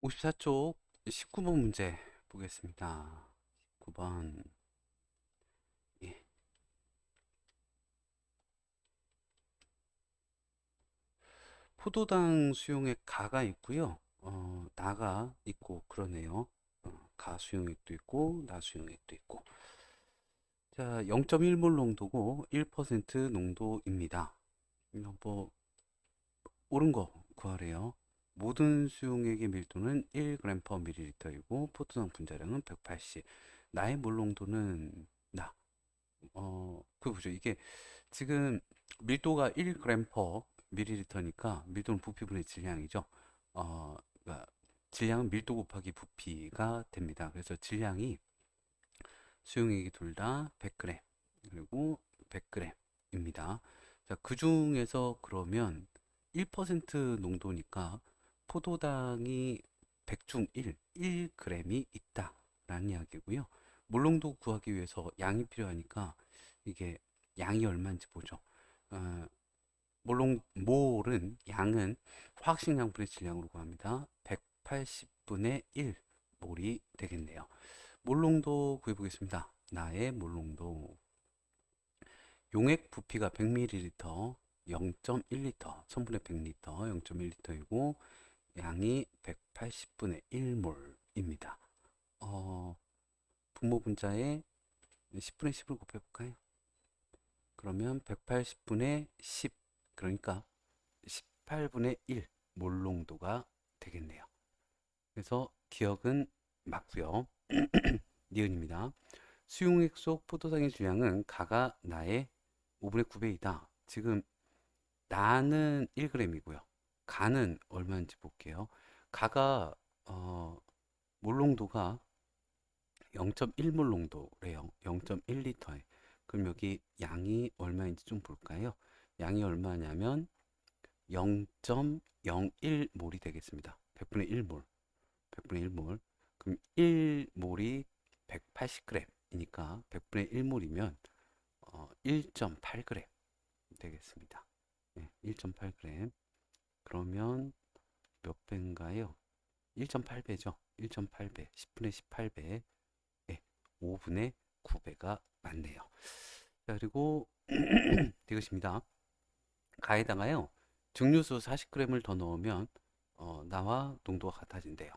54쪽 19번 문제 보겠습니다. 19번. 예. 포도당 수용액 가가 있고요. 나가 있고 그러네요. 가 수용액도 있고 나 수용액도 있고. 자, 0.1몰 농도고 1% 농도입니다. 뭐 옳은 거 구하래요. 모든 수용액의 밀도는 1g/ml이고 포도당 분자량은 180. 나의 몰 농도는 그 보죠. 이게 지금 밀도가 1g per ml니까 밀도는 부피분의 질량이죠. 그러니까 질량은 밀도 곱하기 부피가 됩니다. 그래서 질량이 수용액이 둘 다 100g 그리고 100g입니다. 자, 그 중에서 그러면 1% 농도니까 포도당이 100 중 1g이 있다라는 이야기고요. 몰농도 구하기 위해서 양이 필요하니까 이게 양이 얼마인지 보죠. 어, 몰은 양은 화학식량분의 질량으로 구합니다. 180분의 1 몰이 되겠네요. 몰농도 구해보겠습니다. 나의 몰농도. 용액 부피가 100ml, 0.1리터, 1000분의 100리터, 0.1리터이고 양이 180분의 1몰입니다. 분모 분자에 10분의 10을 곱해볼까요? 그러면 180분의 10, 그러니까 18분의 1 몰농도가 되겠네요. 그래서 기억은 맞고요. 니은입니다. 수용액 속 포도당의 질량은 가가 나의 5분의 9배이다. 지금 나는 1g이고요. 가는 얼마인지 볼게요. 가가 몰농도가 0.1몰 농도래요. 0.1리터에. 그럼 여기 양이 얼마인지 좀 볼까요? 양이 얼마냐면 0.01몰이 되겠습니다. 100분의 1몰. 100분의 1몰. 그럼 1몰이 180g이니까 100분의 1몰이면 1.8g 되겠습니다. 네, 1.8g. 그러면 몇 배인가요? 1.8배죠. 1.8배. 10분의 18배. 네, 5분의 9배가 맞네요. 자, 그리고 이것입니다. 가에다가요. 증류수 40g을 더 넣으면 나와 농도가 같아진대요.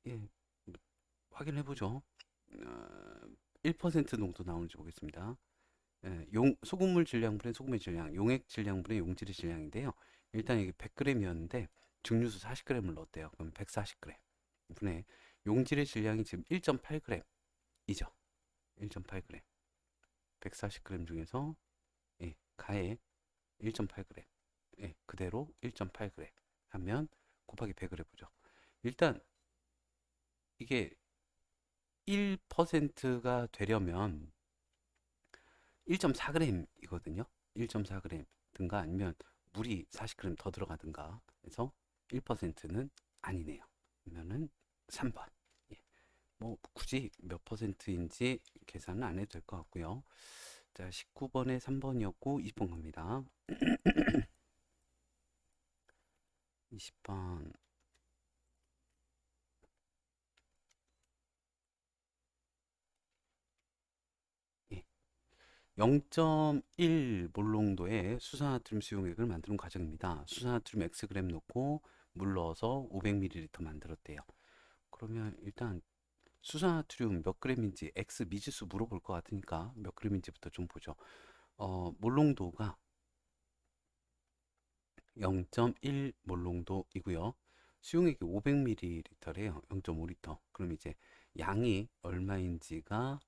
예, 확인해 보죠. 1% 농도 나오는지 보겠습니다. 예, 소금물 질량분의 소금의 질량, 용액 질량분의 용질의 질량인데요. 일단 이게 100g이었는데 증류수 40g을 넣었대요. 그럼 140g 분의 용질의 질량이 지금 1.8g이죠. 1.8g. 140g 중에서 가에 1.8g. 그대로 1.8g 하면 곱하기 100을 해보죠. 일단 이게 1%가 되려면 1.4g이거든요. 1.4g 든가 아니면 물이 40g 더 들어가든가 해서 1%는 아니네요. 그러면은 3번. 예. 뭐 굳이 몇 퍼센트인지 계산은 안 해도 될 것 같고요. 자, 19번에 3번이었고 20번 갑니다. 20번. 0.1 몰농도의 수산화트륨 수용액을 만드는 과정입니다. 수산화트륨 Xg 넣고 물 넣어서 500ml 만들었대요. 그러면 일단 수산화트륨 몇 g인지 X 미지수 물어볼 것 같으니까 몇 g인지부터 좀 보죠. 몰농도가 0.1 몰농도이고요. 수용액이 500ml래요. 0.5리터. 그럼 이제 양이 얼마인지가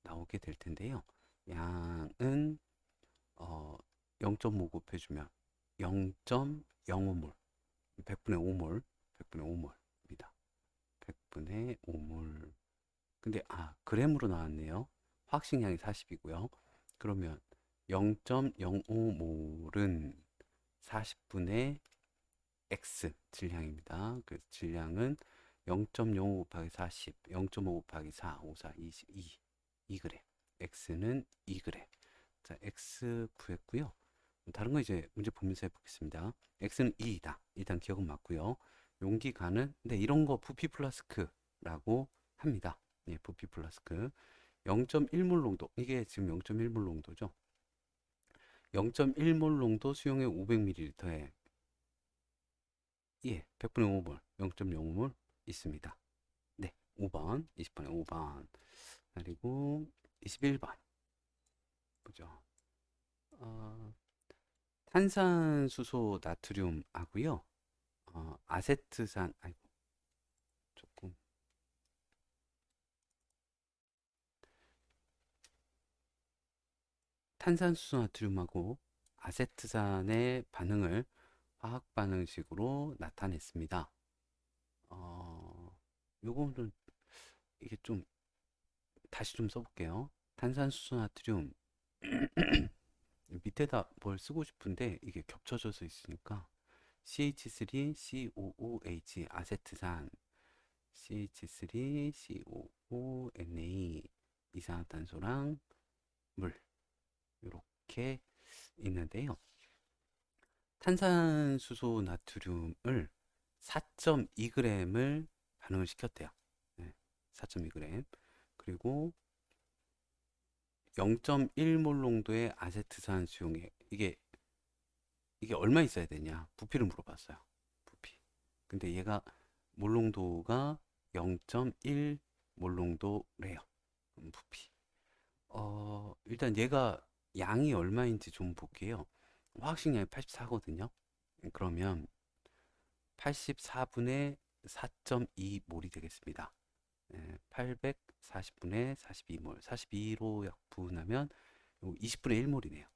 나오게 될 텐데요. 양은 0.5 곱해주면 0.05몰, 100분의 5몰, 100분의 5몰입니다. 100분의 5몰. 근데 그램으로 나왔네요. 화학식량이 40이고요. 그러면 0.05몰은 40분의 X 질량입니다. 그래서 질량은 0.05 곱하기 40, 0.5 곱하기 4, 5, 4, 22, 2g. X는 2g. 자, X 구했고요. 다른 거 이제 문제 보면서 해보겠습니다. X는 2이다. 일단 기억은 맞고요. 용기 가는, 근데 이런 거 부피 플라스크라고 합니다. 예, 부피 플라스크. 0.1몰 농도, 이게 지금 0.1몰 농도죠. 0.1몰 농도 수용액 500ml에 예, 100분의 5몰, 0.05몰 있습니다. 네, 5번, 20번에 5번. 그리고 21번. 보죠. 탄산수소 나트륨하고요. 아세트산, 아이고, 조금. 탄산수소 나트륨하고 아세트산의 반응을 화학 반응식으로 나타냈습니다. 요거는 이게 좀 다시 좀 써볼게요. 탄산수소 나트륨 밑에다 뭘 쓰고 싶은데 이게 겹쳐져서 있으니까 CH3COOH 아세트산 CH3COONA 이산화탄소랑 물 이렇게 있는데요. 탄산수소 나트륨을 4.2g을 반응을 시켰대요. 네, 4.2g. 그리고 0.1몰 농도의 아세트산 수용액. 이게 얼마 있어야 되냐? 부피를 물어봤어요. 부피. 근데 얘가 몰 농도가 0.1몰 농도래요. 부피. 일단 얘가 양이 얼마인지 좀 볼게요. 화학식량이 84거든요. 그러면 84분의 4.2몰이 되겠습니다. 840분의 42몰. 42로 약분하면 20분의 1몰이네요.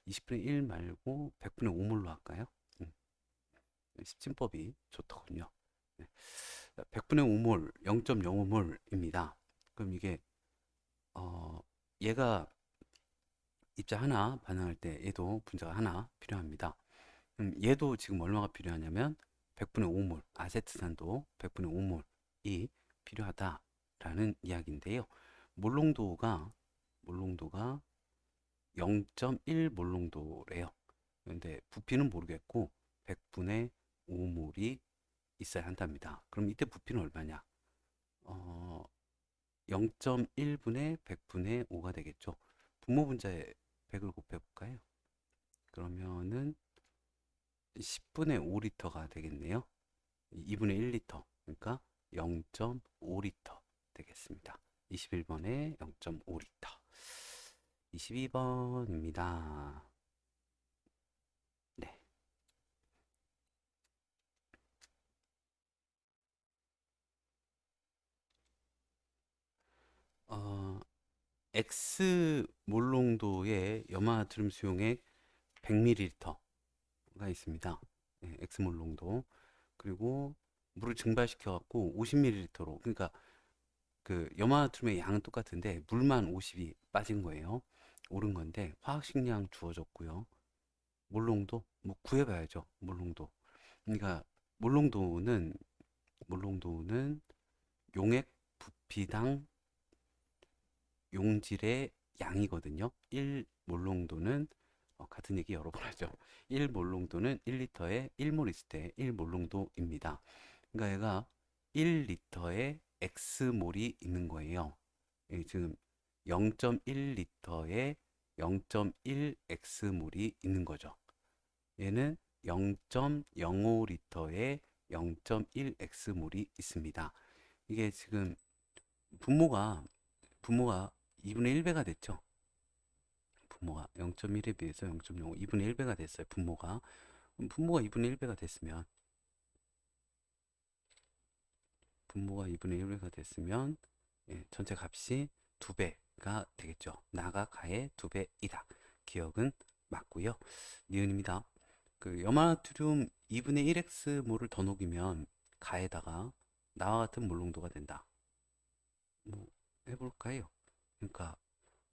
20분의 1 말고 100분의 5몰로 할까요? 십진법이 좋더군요. 100분의 5몰, 0.05몰입니다. 그럼 이게 얘가 입자 하나 반응할 때 얘도 분자가 하나 필요합니다. 얘도 지금 얼마가 필요하냐면 100분의 5몰, 아세트산도 100분의 5몰이 필요하다라는 이야기인데요. 몰농도가 0.1몰농도래요. 근데 부피는 모르겠고 100분의 5몰이 있어야 한답니다. 그럼 이때 부피는 얼마냐? 0.1분의 100분의 5가 되겠죠. 분모 분자에 100을 곱해볼까요? 그러면은 10분의 5리터가 되겠네요. 2분의 1리터. 그러니까 0.5리터 되겠습니다. 21번에 0.5리터. 22번입니다. 네. X 몰농도의 염화나트륨 수용액 100ml가 있습니다. 네, X 몰농도. 그리고 물을 증발시켜 갖고 50ml로, 그러니까 그 염화나트륨의 양은 똑같은데 물만 50이 빠진 거예요. 옳은 건데 화학식량 주어졌고요. 몰농도 뭐 구해봐야죠. 몰농도. 그러니까 몰농도는 용액 부피당 용질의 양이거든요. 1몰농도는 같은 얘기 여러 번 하죠. 1몰농도는 1리터에 1몰 있을 때 1몰농도입니다. 그러니까 얘가 1리터에 X몰이 있는 거예요. 지금 0.1리터에 0.1X몰이 있는 거죠. 얘는 0.05리터에 0.1X몰이 있습니다. 이게 지금 분모가 2분의 1배가 됐죠. 분모가 0.1에 비해서 0.05, 2분의 1배가 됐어요. 분모가 2분의 1배가 됐으면 예, 전체 값이 2배가 되겠죠. 나가 가의 2배이다. 기억은 맞고요. 니은입니다. 그 염화나트륨 2분의 1x 몰을 더 녹이면 가에다가 나와 같은 몰농도가 된다. 뭐 해볼까요? 그러니까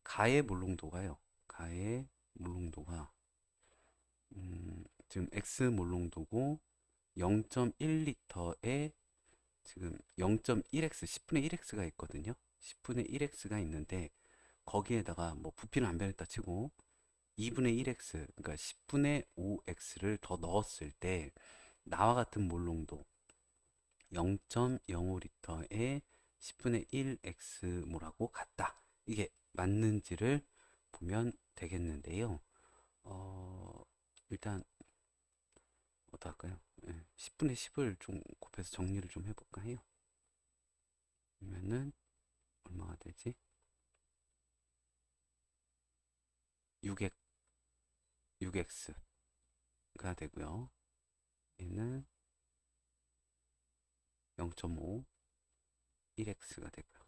가의 몰농도가요. 가의 몰농도가 지금 x 몰농도고 0.1리터에 지금 0.1x 10분의 1x가 있거든요. 10분의 1x가 있는데 거기에다가 뭐 부피는 안 변했다 치고 2분의 1x 그러니까 10분의 5x를 더 넣었을 때 나와 같은 몰롱도 0.05리터에 10분의 1x몰하고 같다. 이게 맞는지를 보면 되겠는데요. 어, 일단 어떨까요? 10분의 10을 좀 곱해서 정리를 좀 해볼까 해요. 그러면은 얼마가 되지? 6x, 6x가 되고요. 얘는 0.5, 1x가 되고요.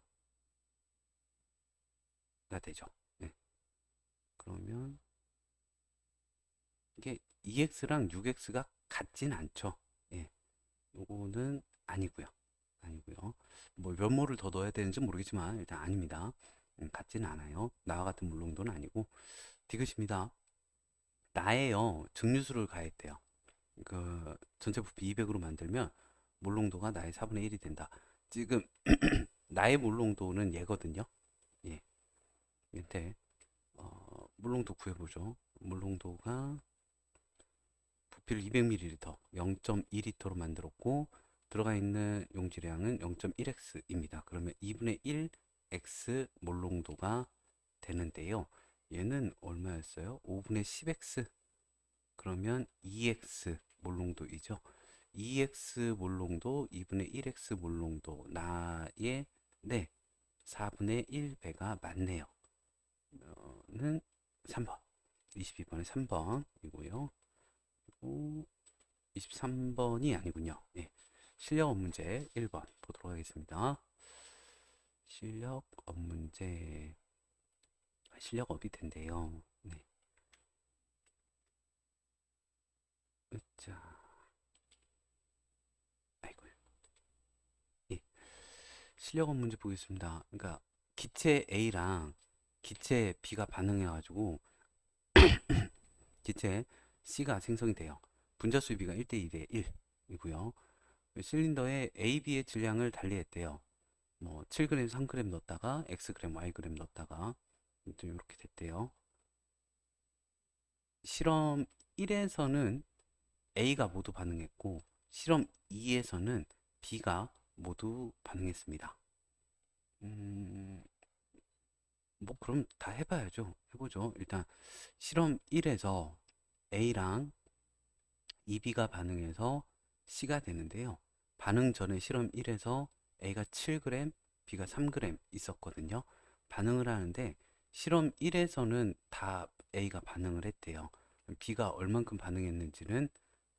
가 되죠. 네. 그러면 이게 2x랑 6x가 같진 않죠. 예. 요거는 아니고요. 아니고요. 뭐 몇모를 더 넣어야 되는지 모르겠지만 일단 아닙니다. 같지는 않아요. 나와 같은 물농도는 아니고 디귿입니다. 나에요 증류수를 가했대요. 그 전체 부피 200으로 만들면 몰농도가 나의 4분의 1이 된다. 지금 나의 몰농도는 얘거든요. 예. 근데 몰농도 구해보죠. 몰농도가 부피를 200ml, 0.2리터로 만들었고 들어가 있는 용지량은 0.1x입니다. 그러면 2분의 1x 몰농도가 되는데요. 얘는 얼마였어요? 5분의 10x. 그러면 2x 몰농도이죠. 2x 몰농도, 2분의 1x 몰농도, 나의 네 4분의 1배가 맞네요. 는 3번, 22번의 3번이고요. 그리고 23번이 아니군요. 예. 실력업 문제 1번 보도록 하겠습니다. 실력업 문제, 실력업이 텐데요. 네. 자, 아이고. 예. 실력업 문제 보겠습니다. 그러니까 기체 A랑 기체 B가 반응해가지고 기체 C가 생성이 돼요. 분자 수비가 1대 1대 1이고요. 실린더에 A, B의 질량을 달리했대요. 뭐 7g, 3g 넣었다가 Xg, Yg 넣었다가 이렇게 됐대요. 실험 1에서는 A가 모두 반응했고 실험 2에서는 B가 모두 반응했습니다. 뭐 그럼 다 해봐야죠. 해보죠. 일단 실험 1에서 A랑 2B가 반응해서 C가 되는데요. 반응 전에 실험 1에서 A가 7g, B가 3g 있었거든요. 반응을 하는데 실험 1에서는 다 A가 반응을 했대요. B가 얼만큼 반응했는지는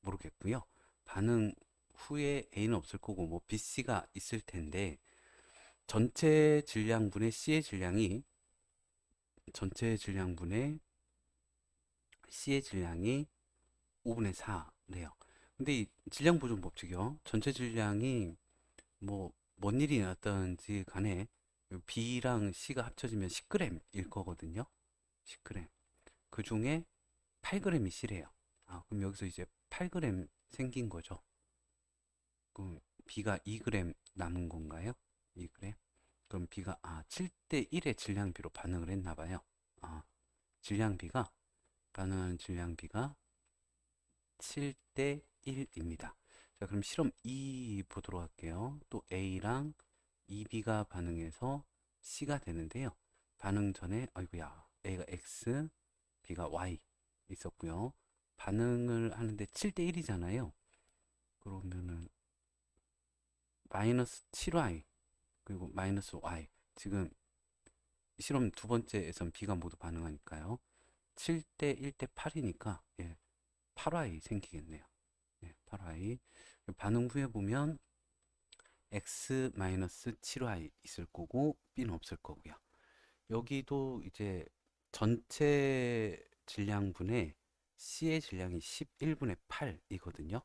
모르겠고요. 반응 후에 A는 없을 거고 뭐 B, C가 있을 텐데 전체 질량분의 C의 질량이 전체 질량분의 C의 질량이 5분의 4래요. 근데 이 질량 보존 법칙이요. 전체 질량이 뭐 뭔 일이 났든지 간에 B랑 C가 합쳐지면 10g일 거거든요. 10g. 그 중에 8g이 C래요. 아, 그럼 여기서 이제 8g 생긴 거죠. 그럼 B가 2g 남은 건가요? 2g? 그럼 B가 7대 1의 질량비로 반응을 했나 봐요. 아, 질량비가 반응하는 질량비가 7대 1입니다. 자, 그럼 실험 2 보도록 할게요. 또 A랑 2B가 반응해서 C가 되는데요. 반응 전에 아이고야 A가 X, B가 Y 있었고요. 반응을 하는데 7대 1이잖아요. 그러면은 마이너스 7Y 그리고 마이너스 Y 지금 실험 두 번째에선 B가 모두 반응하니까요. 7대 1대 8이니까 예, 8Y 생기겠네요. 예, 8Y 반응 후에 보면 x-7y 있을 거고 b는 없을 거고요. 여기도 이제 전체 질량분의 c의 질량이 11분의 8이거든요.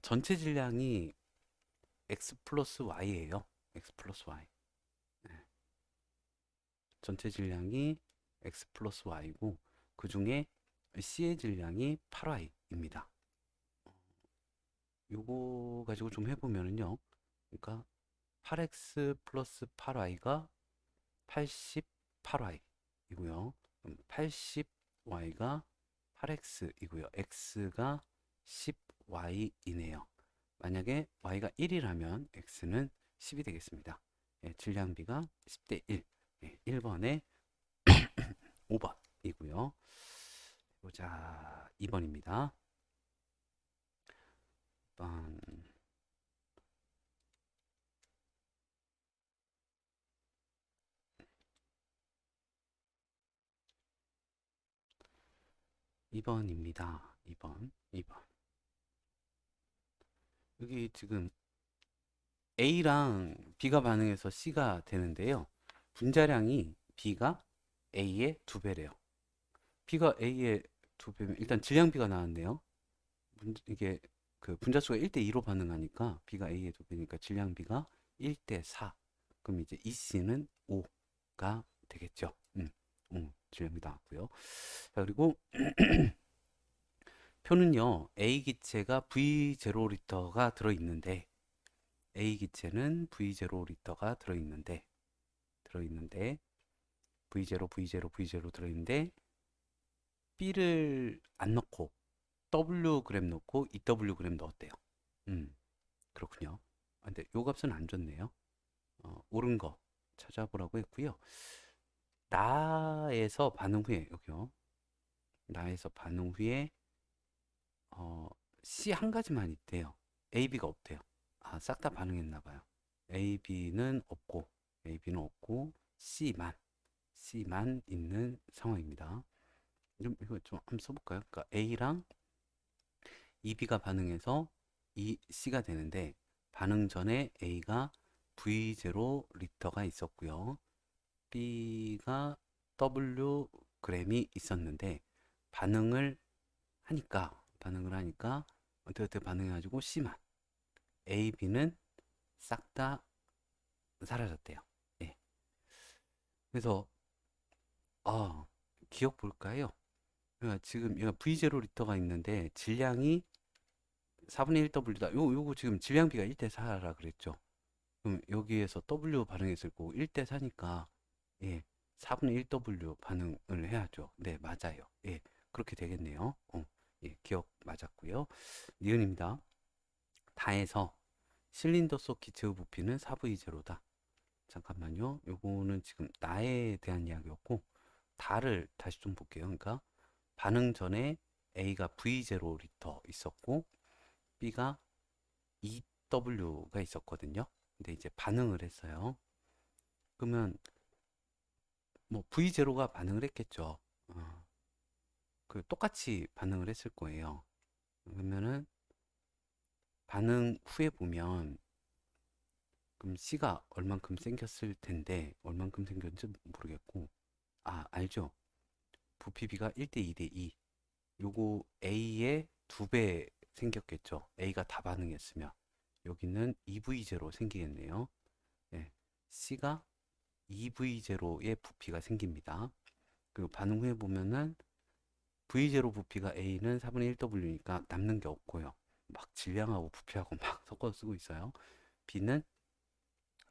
전체 질량이 x 플러스 y예요. x 플러스 y. 네. 전체 질량이 x 플러스 y고 그 중에 c의 질량이 8y입니다. 요거 가지고 좀 해보면은요. 그러니까 8x 플러스 8y가 88y이고요. 80y가 8x이고요. x가 y이네요. 만약에 y가 1이라면 x는 10이 되겠습니다. 예, 질량비가 10대 1. 예, 1번에 5번이고요. 보자. 2번입니다. 2번. 이번입니다. 2번. 여기 지금 A랑 B가 반응해서 C가 되는데요. 분자량이 B가 A의 2배래요. B가 A의 2배면 일단 질량비가 나왔네요. 이게 그 분자수가 1대2로 반응하니까 B가 A의 2배니까 질량비가 1대4. 그럼 이제 EC는 5가 되겠죠. 질량비 나왔고요. 자, 그리고 표는요. A 기체가 V0리터가 들어있는데 A 기체는 V0리터가 들어있는데 V0 들어있는데 B를 안 넣고 Wg 넣고 EWg 넣었대요. 그렇군요. 근데 요 값은 안 좋네요. 옳은 거 찾아보라고 했고요. 나에서 반응 후에 여기요. 나에서 반응 후에 C 한 가지만 있대요. A, B가 없대요. 아, 싹 다 반응했나 봐요. A, B는 없고 C만 있는 상황입니다. 좀 이거 좀 한번 써볼까요? 그러니까 A랑 EB가 반응해서 C가 되는데 반응 전에 A가 V0리터가 있었고요. B가 Wg이 있었는데 반응을 하니까 어떻게 반응해가지고 C만 A, B는 싹 다 사라졌대요. 예. 그래서 기억 볼까요? 그러니까 지금 얘가 V0리터가 있는데 질량이 4분의 1W다. 요거 지금 질량비가 1대4라 그랬죠. 그럼 여기에서 W 반응했을 거고 1대4니까 예, 4분의 1W 반응을 해야죠. 네, 맞아요. 예, 그렇게 되겠네요. 예, 기억 맞았고요. 니은입니다. 다해서 실린더 속 기체의 부피는 4V0다. 잠깐만요. 요거는 지금 나에 대한 이야기였고 다를 다시 좀 볼게요. 그러니까 반응 전에 A가 V0리터 있었고 B가 EW가 있었거든요. 근데 이제 반응을 했어요. 그러면 뭐 V0가 반응을 했겠죠. 그 똑같이 반응을 했을 거예요. 그러면은 반응 후에 보면 그럼 C가 얼만큼 생겼을 텐데 얼만큼 생겼는지 모르겠고 알죠. 부피 B가 1대 2대 2. 요거 A의 2배 생겼겠죠. A가 다 반응했으면 여기는 2V0 생기겠네요. 네. C가 2V0의 부피가 생깁니다. 그리고 반응 후에 보면은 V0 부피가 A는 4분의 1W니까 남는 게 없고요. 막 질량하고 부피하고 막 섞어서 쓰고 있어요. B는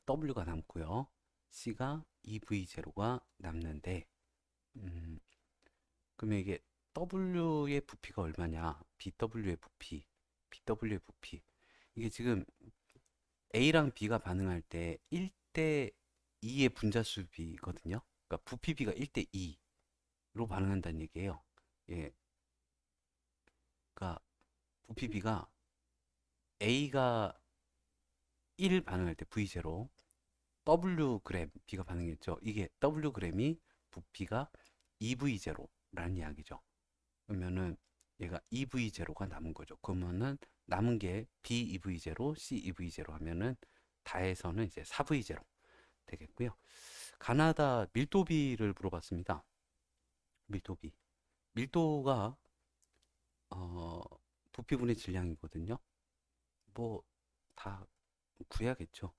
W가 남고요. C가 2V0가 남는데 그러면 이게 W의 부피가 얼마냐? BW의 부피. 이게 지금 A랑 B가 반응할 때 1대 2의 분자수비거든요. 그러니까 부피 B가 1대 2로 반응한다는 얘기예요. 예. 그러니까 부피 B가 A가 1 반응할 때 V0 Wg B가 반응했죠. 이게 Wg이 부피가 2V0라는 이야기죠. 그러면은 얘가 EV0가 남은 거죠. 그러면은 남은 게 BEV0, CEV0 하면은 다해서는 이제 4V0 되겠고요. 가나다 밀도비를 물어봤습니다. 밀도비. 밀도가 부피분의 질량이거든요. 뭐 다 구해야겠죠.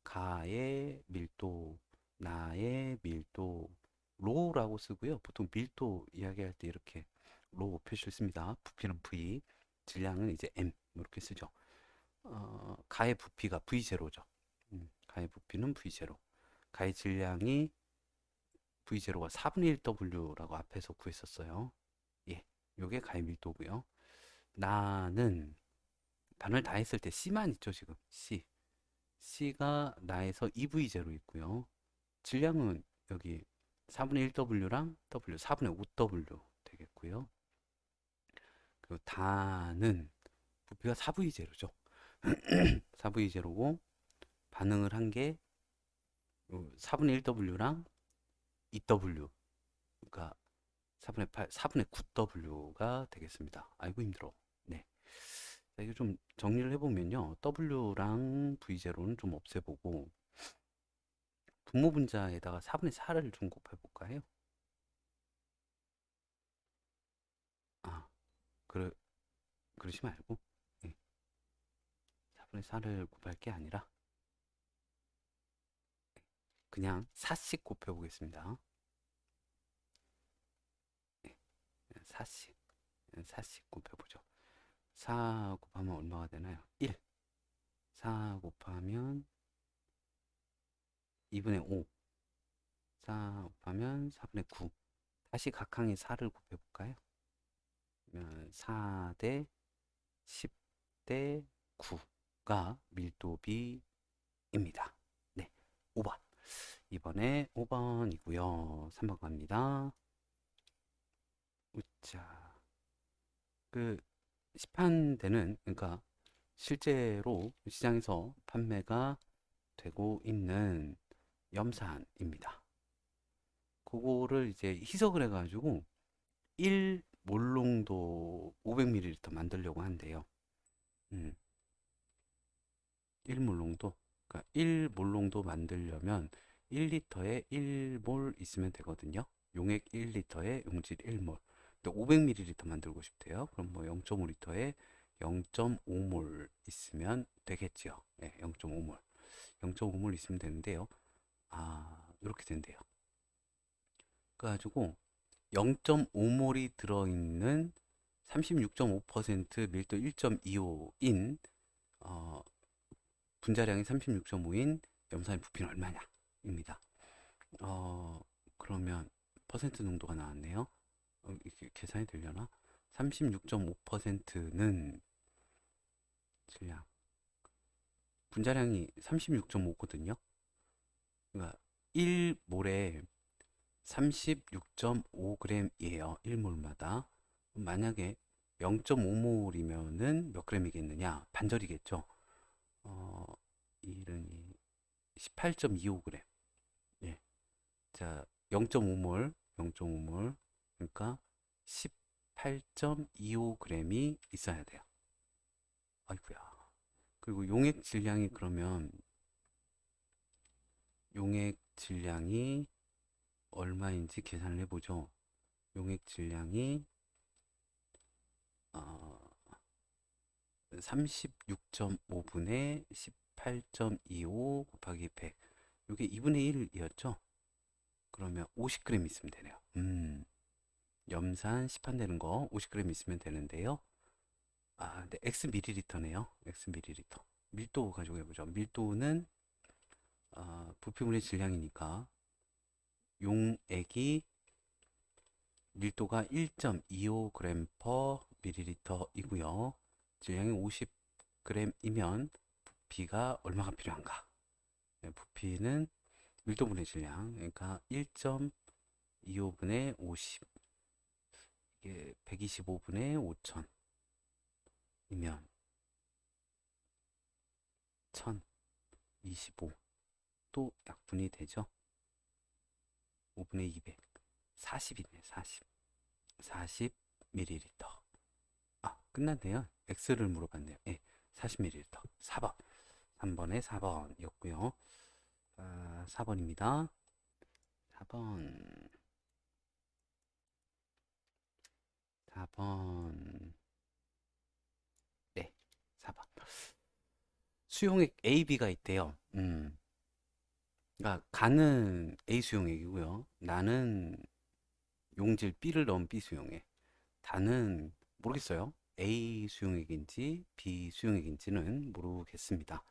가의 밀도, 나의 밀도, 로라고 쓰고요. 보통 밀도 이야기할 때 이렇게 로 표시를 씁니다. 부피는 V, 질량은 이제 M 이렇게 쓰죠. 가의 부피가 V0죠. 가의 부피는 V0. 가의 질량이 V0가 4분의 1W라고 앞에서 구했었어요. 예, 요게 가의 밀도고요. 나는 반을 다 했을 때 C만 있죠, 지금. C. C가 나에서 EV0 있고요. 질량은 여기 4분의 1W랑 W, 4분의 5W 되겠고요. 그리고 단은 부피가 4V0죠. 4V0고 반응을 한 게 4분의 1W랑 2W, 그러니까 4분의 8, 4분의 9W가 되겠습니다. 아이고 힘들어. 네. 자, 이거 좀 정리를 해보면요. W랑 V0는 좀 없애보고 분모 분자에다가 4분의 4를 좀 곱해볼까요? 아, 그러, 그러지 말고, 네. 4분의 4를 곱할 게 아니라 그냥 4씩 곱해보겠습니다. 네. 4씩, 4씩 곱해보죠. 4 곱하면 얼마가 되나요? 1. 4 곱하면 2분의 5. 4 곱하면 4분의 9. 다시 각항의 4를 곱해볼까요? 그러면 4 대 10 대 9가 밀도비입니다. 네, 5번. 이번에 5번이고요. 3번 갑니다. 우짜. 그 시판되는, 그러니까 실제로 시장에서 판매가 되고 있는 염산입니다. 그거를 이제 희석을 해가지고 1 몰롱도 500ml 만들려고 한대요. 1몰롱도. 그러니까 1몰롱도 만들려면 1리터에 1몰 있으면 되거든요. 용액 1리터에 용질 1몰. 근데 500ml 만들고 싶대요. 그럼 뭐 0.5리터에 0.5몰 있으면 되겠죠. 네, 0.5몰. 0.5몰 있으면 되는데요. 아, 이렇게 된대요. 그래가지고 0.5몰이 들어있는 36.5% 밀도 1.25인 분자량이 36.5인 염산의 부피는 얼마냐? 입니다. 그러면 퍼센트 농도가 나왔네요. 이게 계산이 되려나? 36.5%는 질량. 분자량이 36.5거든요. 그러니까 1몰에 36.5g이에요. 1몰마다. 만약에 0.5몰이면은 몇 g이겠느냐? 반절이겠죠. 1은 18.25g. 예. 자, 0.5몰, 0.5몰. 그러니까 18.25g이 있어야 돼요. 아이고야. 그리고 용액 질량이 그러면 용액 질량이 얼마인지 계산을 해보죠. 용액 질량이 36.5분의 18.25 곱하기 100. 이게 2분의 1이었죠? 그러면 50g 있으면 되네요. 염산 시판되는 거 50g 있으면 되는데요. 아, 근데 x 밀리리터네요. x 밀리리터. 밀도 가지고 해보죠. 밀도는 부피분의 질량이니까 용액이 밀도가 1.25g per ml이고요. 질량이 50g이면 부피가 얼마가 필요한가? 네, 부피는 밀도분의 질량, 그러니까 1.25분의 50, 이게 125분의 5천이면 1025, 또 약분이 되죠. 5분의 200, 40이네, 40. 40ml. 아, 끝났네요. X를 물어봤네요. 예, 40ml. 4번. 3번에 4번이었고요. 4번입니다. 4번. 4번. 네, 4번. 수용액 A, B가 있대요. 그러니까 간은 A 수용액이고요. 나는 용질 B를 넣은 B 수용액. 단은 모르겠어요. A 수용액인지 B 수용액인지는 모르겠습니다.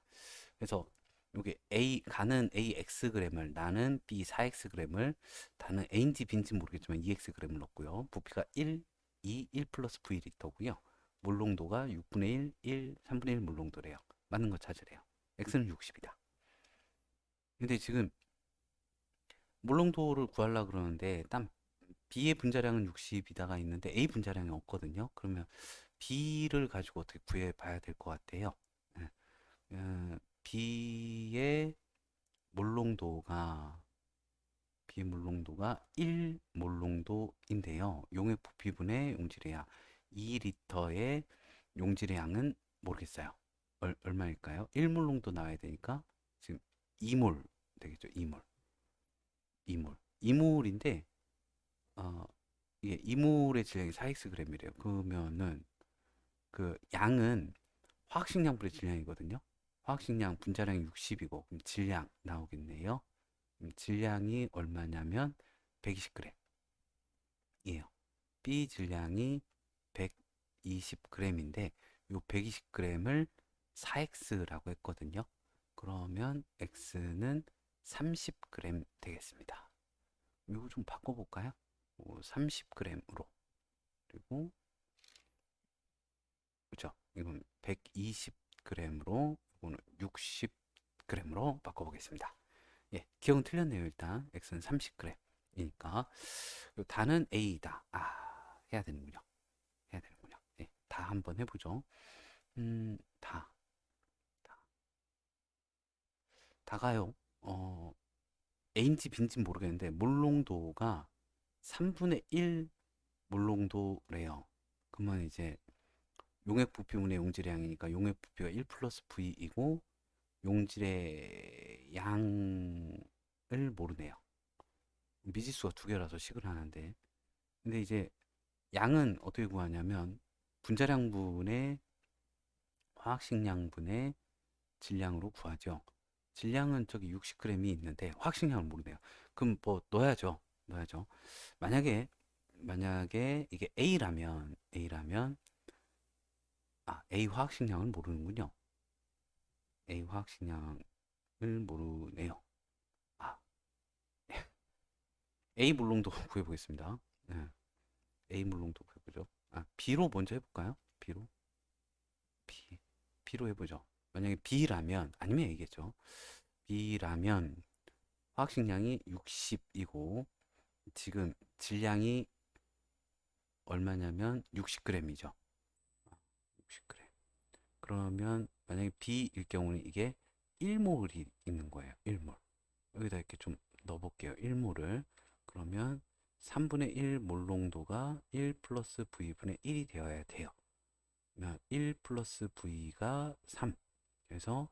그래서 여기 A 간은 AXg을, 나는 B 4Xg을, 단은 A인지 B인지 모르겠지만 2Xg을 넣었고요. 부피가 1, 2, 1 플러스 V 리터고요. 물농도가 6분의 1, 3분의 1 물농도래요. 맞는 거 찾으래요. x는 60이다. 근데 지금 물농도를 구하려고 그러는데 딱 B의 분자량은 60이다가 있는데 A 분자량이 없거든요. 그러면 B를 가지고 어떻게 구해봐야 될 것 같아요. 예. B의 물농도가 비물농도가 1몰농도인데요. 용액 부피분의 용질의 양 2리터의 용질의 양은 모르겠어요. 얼마일까요? 1몰농도 나와야 되니까 지금 2몰 되겠죠. 2몰. 2몰. 2몰인데 이게 2몰의 질량이 4xg이래요. 그러면은 그 양은 화학식량분의 질량이거든요. 화학식량 분자량이 60이고 그럼 질량 나오겠네요. 질량이 얼마냐면 120g이에요. B 질량이 120g인데 이 120g을 4x라고 했거든요. 그러면 x는 30g 되겠습니다. 이거 좀 바꿔볼까요? 30g으로 그리고 그죠? 이건 120g으로 이거는 60g으로 바꿔보겠습니다. 예, 기억은 틀렸네요. 일단 x는 30g이니까 다는 a이다. 해야 되는군요. 해야 되는군요. 예, 다 한번 해보죠. 다, 다, 다가요. a인지 b인지 모르겠는데 몰농도가 3분의 1 몰농도래요. 그러면 이제 용액 부피분의 용질량이니까 용액 부피가 1 플러스 v이고 용질의 양을 모르네요. 미지수가 두 개라서 식을 하는데 근데 이제 양은 어떻게 구하냐면 분자량분의 화학식량분의 질량으로 구하죠. 질량은 저기 60g이 있는데 화학식량을 모르네요. 그럼 뭐 넣어야죠. 넣어야죠. 만약에 이게 A라면 A 화학식량을 모르는군요. A 화학식량을 모르네요. 아, A 물농도 구해보겠습니다. 네. A 물농도 구해보죠. B로 먼저 해볼까요? B. B로 해보죠. 만약에 B라면, 아니면 A겠죠. B라면 화학식량이 60이고 지금 질량이 얼마냐면 60g이죠. 60g. 그러면 만약에 B일 경우는 이게 1몰이 있는 거예요. 1몰. 여기다 이렇게 좀 넣어볼게요. 1몰을. 그러면 3분의 1 몰농도가 1 플러스 V분의 1이 되어야 돼요. 그러면 1 플러스 V가 3. 그래서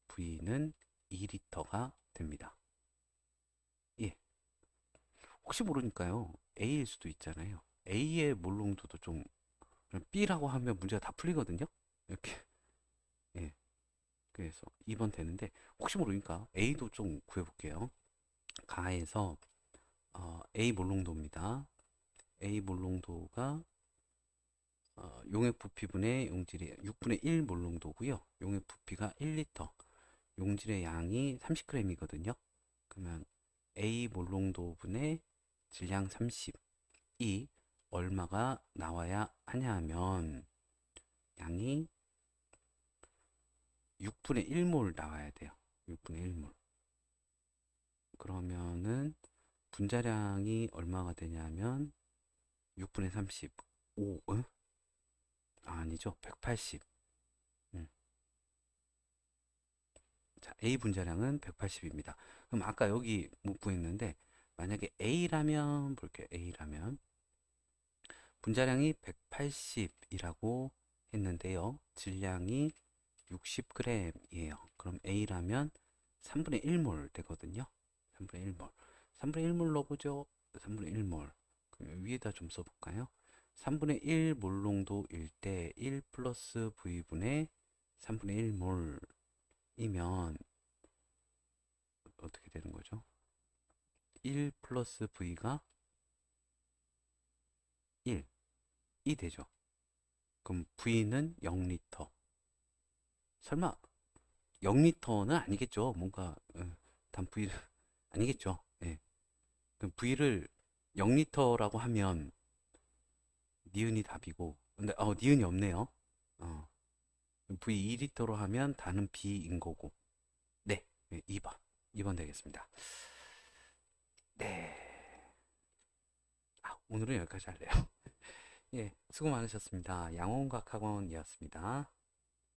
V는 2리터가 됩니다. 예. 혹시 모르니까요. A일 수도 있잖아요. A의 몰농도도 좀 B라고 하면 문제가 다 풀리거든요. 이렇게. 예. 그래서 2번 되는데 혹시 모르니까 A도 좀 구해볼게요. 가에서 A 몰농도입니다. A 몰농도가 용액 부피분의 용질이 6분의 1 몰농도고요. 용액 부피가 1리터. 용질의 양이 30g이거든요. 그러면 A 몰농도분의 질량 30이 얼마가 나와야 하냐면 양이 6분의 1몰 나와야 돼요. 6분의 1몰. 그러면은 분자량이 얼마가 되냐면 6분의 30. 응? 아니죠. 180. 자, A 분자량은 180입니다. 그럼 아까 여기 못 구했는데 만약에 A라면 볼게요. A라면 분자량이 180이라고 했는데요. 질량이 60g이에요. 그럼 A라면 3분의 1몰 되거든요. 3분의 1몰. 3분의 1몰 넣어보죠. 3분의 1몰. 그럼 위에다 좀 써볼까요? 3분의 1 몰농도일 때 1 플러스 V분의 3분의 1몰이면 어떻게 되는 거죠? 1 플러스 V가 1이 되죠. 그럼 V는 0리터. 설마 0리터는 아니겠죠. 뭔가 단 V를 아니겠죠. 예. 그럼 V를 0리터라고 하면 니은이 답이고 근데 니은이 없네요. 어, V 2리터로 하면 다는 B인 거고. 네, 2번. 2번 되겠습니다. 네. 오늘은 여기까지 할래요. 예, 수고 많으셨습니다. 양홍각 학원이었습니다.